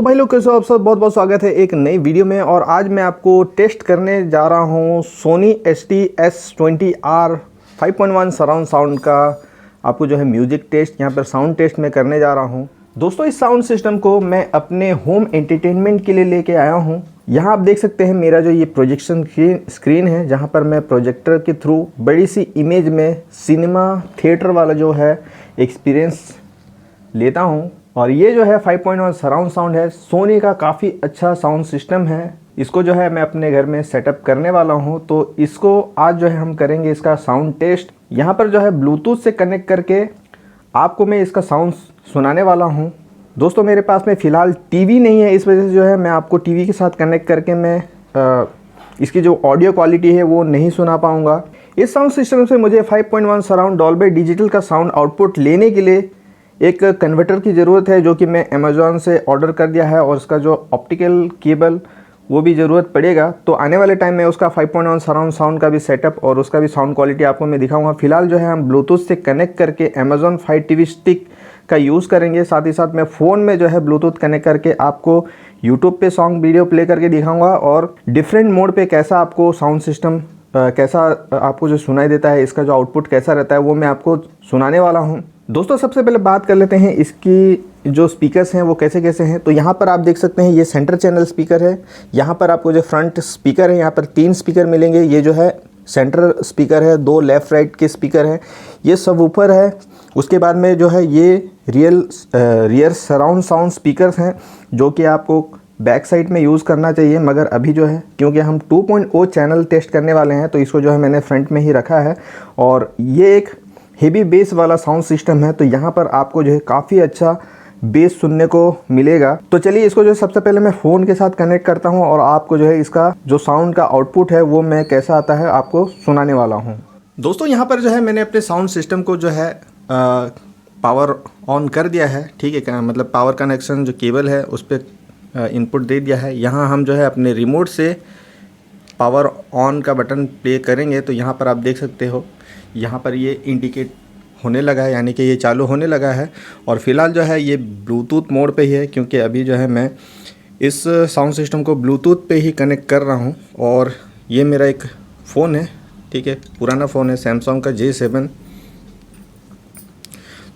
भाई लोग कैसे हो आप सब, बहुत बहुत स्वागत है एक नई वीडियो में। और आज मैं आपको टेस्ट करने जा रहा हूँ सोनी ST-S20R 5.1 सराउंड साउंड का। आपको जो है म्यूज़िक टेस्ट, यहाँ पर साउंड टेस्ट मैं करने जा रहा हूँ। दोस्तों इस साउंड सिस्टम को मैं अपने होम एंटरटेनमेंट के लिए लेके आया हूँ। यहाँ आप देख सकते हैं मेरा जो ये प्रोजेक्शन स्क्रीन है, जहाँ पर मैं प्रोजेक्टर के थ्रू बड़ी सी इमेज में सिनेमा थिएटर वाला जो है एक्सपीरियंस लेता हूँ। और ये जो है 5.1 सराउंड साउंड है, सोनी का काफ़ी अच्छा साउंड सिस्टम है। इसको जो है मैं अपने घर में सेटअप करने वाला हूँ, तो इसको आज जो है हम करेंगे इसका साउंड टेस्ट। यहाँ पर जो है ब्लूटूथ से कनेक्ट करके आपको मैं इसका साउंड सुनाने वाला हूँ। दोस्तों मेरे पास में फ़िलहाल टीवी नहीं है, इस वजह से जो है मैं आपको टीवी के साथ कनेक्ट करके मैं इसकी जो ऑडियो क्वालिटी है वो नहीं सुना पाऊँगा। इस साउंड सिस्टम से मुझे 5.1 सराउंड डॉल्बी डिजिटल का साउंड आउटपुट लेने के लिए एक कन्वर्टर की ज़रूरत है, जो कि मैं अमेज़ॉन से ऑर्डर कर दिया है। और उसका जो ऑप्टिकल केबल वो भी ज़रूरत पड़ेगा। तो आने वाले टाइम में उसका 5.1 सराउंड साउंड का भी सेटअप और उसका भी साउंड क्वालिटी आपको मैं दिखाऊंगा। फिलहाल जो है हम ब्लूटूथ से कनेक्ट करके अमेज़ॉन फायर टीवी स्टिक का यूज़ करेंगे। साथ ही साथ मैं फ़ोन में जो है ब्लूटूथ कनेक्ट करके आपको यूट्यूब पे सॉन्ग वीडियो प्ले करके दिखाऊँगा। और डिफरेंट मोड पर कैसा आपको साउंड सिस्टम कैसा आपको जो सुनाई देता है, इसका जो आउटपुट कैसा रहता है, वो मैं आपको सुनाने वाला हूँ। दोस्तों सबसे पहले बात कर लेते हैं इसकी जो स्पीकर्स हैं वो कैसे कैसे हैं। तो यहाँ पर आप देख सकते हैं ये सेंटर चैनल स्पीकर है। यहाँ पर आपको जो फ्रंट स्पीकर है, यहाँ पर 3 स्पीकर मिलेंगे। ये जो है सेंटर स्पीकर है, 2 लेफ़्ट राइट के स्पीकर हैं। ये सबवूफर है। उसके बाद में जो है ये रियर सराउंड साउंड स्पीकर्स हैं, जो कि आपको बैक साइड में यूज़ करना चाहिए। मगर अभी जो है क्योंकि हम 2.0 चैनल टेस्ट करने वाले हैं, तो इसको जो है मैंने फ्रंट में ही रखा है। और ये एक हेवी बेस वाला साउंड सिस्टम है, तो यहाँ पर आपको जो है काफ़ी अच्छा बेस सुनने को मिलेगा। तो चलिए इसको जो है सबसे पहले मैं फ़ोन के साथ कनेक्ट करता हूँ और आपको जो है इसका जो साउंड का आउटपुट है वो मैं कैसा आता है आपको सुनाने वाला हूँ। दोस्तों यहाँ पर जो है मैंने अपने साउंड सिस्टम को जो है पावर ऑन कर दिया है। ठीक है, मतलब पावर कनेक्शन जो केबल है उस पर इनपुट दे दिया है। यहाँ हम जो है अपने रिमोट से पावर ऑन का बटन प्ले करेंगे, तो यहाँ पर आप देख सकते हो यहाँ पर ये इंडिकेट होने लगा है, यानी कि ये चालू होने लगा है। और फिलहाल जो है ये ब्लूटूथ मोड पे ही है, क्योंकि अभी जो है मैं इस साउंड सिस्टम को ब्लूटूथ पे ही कनेक्ट कर रहा हूँ। और ये मेरा एक फ़ोन है, ठीक है, पुराना फ़ोन है सैमसंग का J7।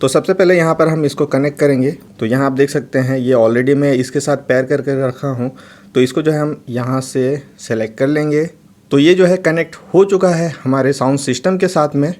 तो सबसे पहले यहाँ पर हम इसको कनेक्ट करेंगे। तो यहाँ आप देख सकते हैं ये ऑलरेडी मैं इसके साथ पेयर करके रखा हूँ। तो इसको जो है हम यहाँ से सेलेक्ट कर लेंगे। तो ये जो है कनेक्ट हो चुका है हमारे साउंड सिस्टम के साथ में।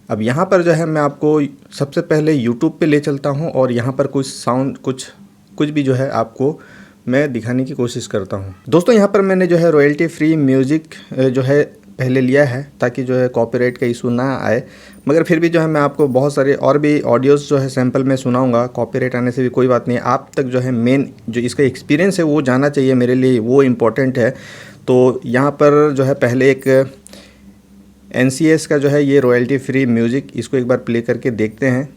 अब यहाँ पर जो है मैं आपको सबसे पहले यूट्यूब पे ले चलता हूँ और यहाँ पर कुछ साउंड कुछ भी जो है आपको मैं दिखाने की कोशिश करता हूँ। दोस्तों यहाँ पर मैंने जो है रॉयल्टी फ्री म्यूज़िक जो है पहले लिया है, ताकि जो है कॉपीराइट का इशू ना आए। मगर फिर भी जो है मैं आपको बहुत सारे और भी ऑडियोज़ जो है सैंपल में सुनाऊंगा। कॉपीराइट आने से भी कोई बात नहीं, आप तक जो है मेन जो इसका एक्सपीरियंस है वो जाना चाहिए, मेरे लिए वो इम्पोर्टेंट है। तो यहाँ पर जो है पहले एक NCS का जो है ये रॉयल्टी फ्री म्यूज़िक, इसको एक बार प्ले करके देखते हैं।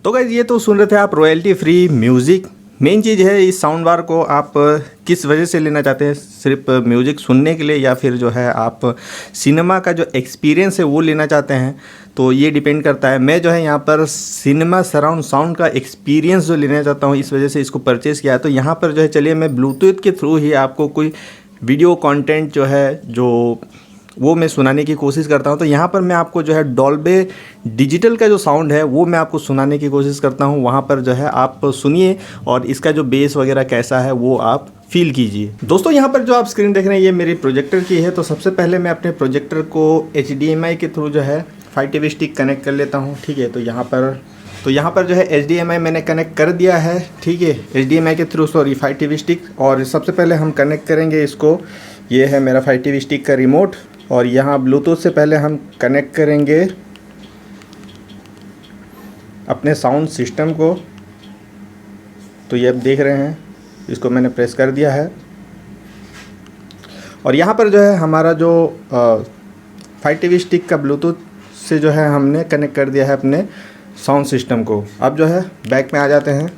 तो गाइस ये तो सुन रहे थे आप रॉयल्टी फ्री म्यूज़िक मेन चीज़ है इस साउंड बार को आप किस वजह से लेना चाहते हैं, सिर्फ म्यूज़िक सुनने के लिए या फिर जो है आप सिनेमा का जो एक्सपीरियंस है वो लेना चाहते हैं, तो ये डिपेंड करता है। मैं जो है यहाँ पर सिनेमा सराउंड साउंड का एक्सपीरियंस जो लेना चाहता हूँ, इस वजह से इसको परचेज़ किया है। तो यहाँ पर जो है चलिए मैं ब्लूटूथ के थ्रू ही आपको कोई वीडियो कंटेंट जो है वो मैं सुनाने की कोशिश करता हूँ। तो यहाँ पर मैं आपको जो है डॉल्बे डिजिटल का जो साउंड है वो मैं आपको सुनाने की कोशिश करता हूँ। वहाँ पर जो है आप सुनिए और इसका जो बेस वगैरह कैसा है वो आप फील कीजिए। दोस्तों यहाँ पर जो आप स्क्रीन देख रहे हैं ये मेरी प्रोजेक्टर की है। तो सबसे पहले मैं अपने प्रोजेक्टर को HDMI के थ्रू जो है 5 TV स्टिक कनेक्ट कर लेता हूँ, ठीक है। तो यहाँ पर जो है HDMI मैंने कनेक्ट कर दिया है, ठीक है, HDMI के थ्रू 5 TV स्टिक। और सबसे पहले हम कनेक्ट करेंगे इसको, ये है मेरा 5 TV स्टिक का रिमोट। और यहाँ ब्लूटूथ से पहले हम कनेक्ट करेंगे अपने साउंड सिस्टम को। तो ये आप देख रहे हैं, इसको मैंने प्रेस कर दिया है। और यहाँ पर जो है हमारा जो 5 TV स्टिक का ब्लूटूथ से जो है हमने कनेक्ट कर दिया है अपने साउंड सिस्टम को। अब जो है बैक में आ जाते हैं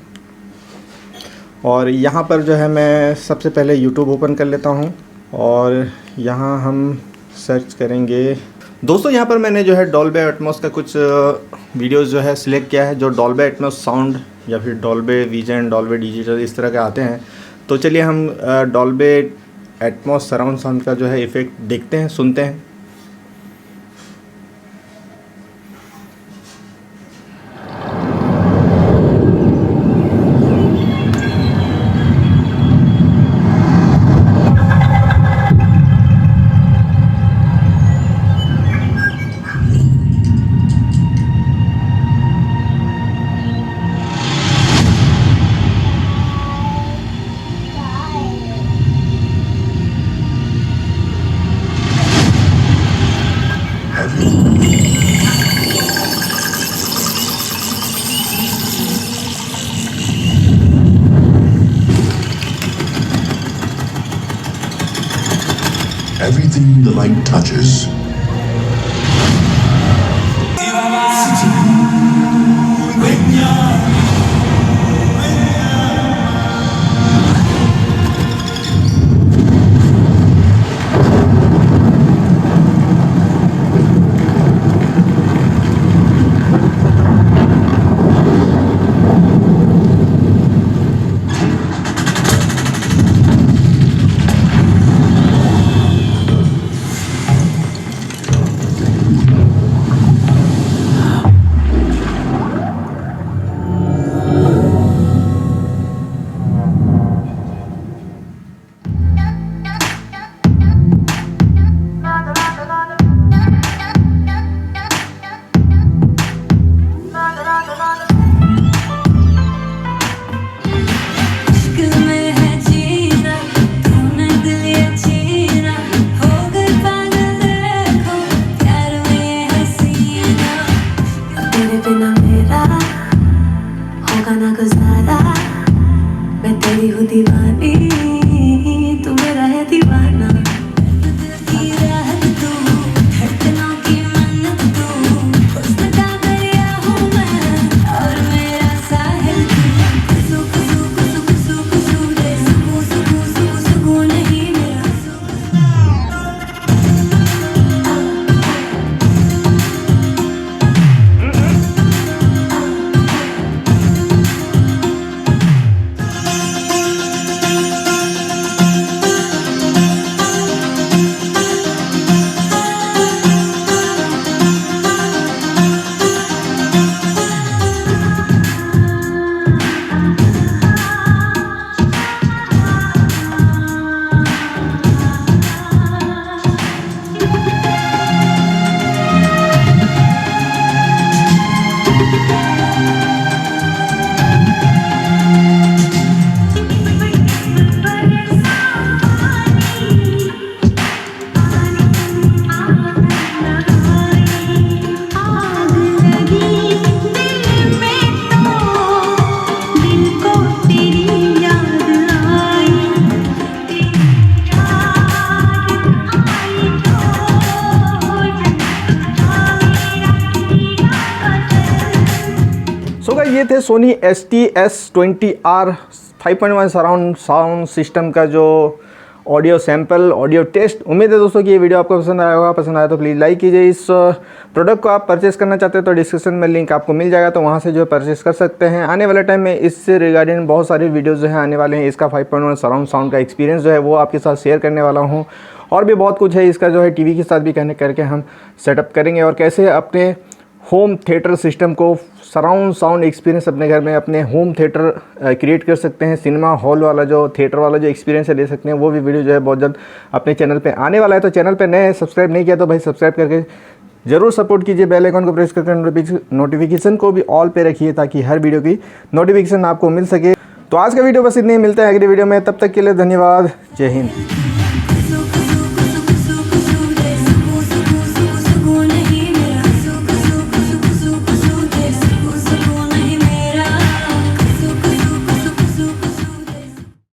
और यहाँ पर जो है मैं सबसे पहले यूट्यूब ओपन कर लेता हूँ और यहाँ हम सर्च करेंगे। दोस्तों यहाँ पर मैंने जो है डॉल्बे एटमॉस का कुछ वीडियोस जो है सिलेक्ट किया है, जो डॉल्बे एटमॉस साउंड या फिर डॉल्बे विजन, डॉल्बे डिजिटल इस तरह के आते हैं। तो चलिए हम डॉल्बे एटमॉस सराउंड साउंड का जो है इफ़ेक्ट देखते हैं, सुनते हैं। Everything the light touches दीवानी तू मेरा है दीवाना, दिल की राहत तू, धड़कनों की मन्नत तू, हुस्न का दरिया हूँ मैं और मेरा साहिल तू। कुसु कुसु कुसु कुसु कुसु रे सुकू सुकू सुकू सुकू नहीं मेरा ये थे Soni ST-S20R 5.1 surround sound system का जो ऑडियो सैंपल, ऑडियो टेस्ट। उम्मीद है दोस्तों कि ये वीडियो आपको पसंद आया होगा। पसंद आया तो प्लीज़ लाइक कीजिए। इस प्रोडक्ट को आप परचेस करना चाहते हैं तो डिस्क्रिप्शन में लिंक आपको मिल जाएगा, तो वहाँ से जो है परचेस कर सकते हैं। आने वाले टाइम में इससे रिगार्डिंग बहुत सारे वीडियोज़ जो है आने वाले हैं। इसका 5.1 सराउंड साउंड का एक्सपीरियंस जो है वो आपके साथ शेयर करने वाला हूँ, और भी बहुत कुछ है। इसका जो है टीवी के साथ भी कनेक्ट करके हम सेटअप करेंगे, और कैसे अपने होम थिएटर सिस्टम को सराउंड साउंड एक्सपीरियंस अपने घर में अपने होम थिएटर क्रिएट कर सकते हैं। सिनेमा हॉल वाला जो थिएटर वाला जो एक्सपीरियंस है ले सकते हैं। वो भी वीडियो जो है बहुत जल्द अपने चैनल पे आने वाला है। तो चैनल पे नए सब्सक्राइब नहीं किया तो भाई सब्सक्राइब करके ज़रूर सपोर्ट कीजिए। बेल आइकन को प्रेस करके नोटिफिकेशन को भी ऑल पे रखिए, ताकि हर वीडियो की नोटिफिकेशन आपको मिल सके। तो आज का वीडियो बस इतने ही, मिलते हैं अगली वीडियो में। तब तक के लिए धन्यवाद। जय हिंद।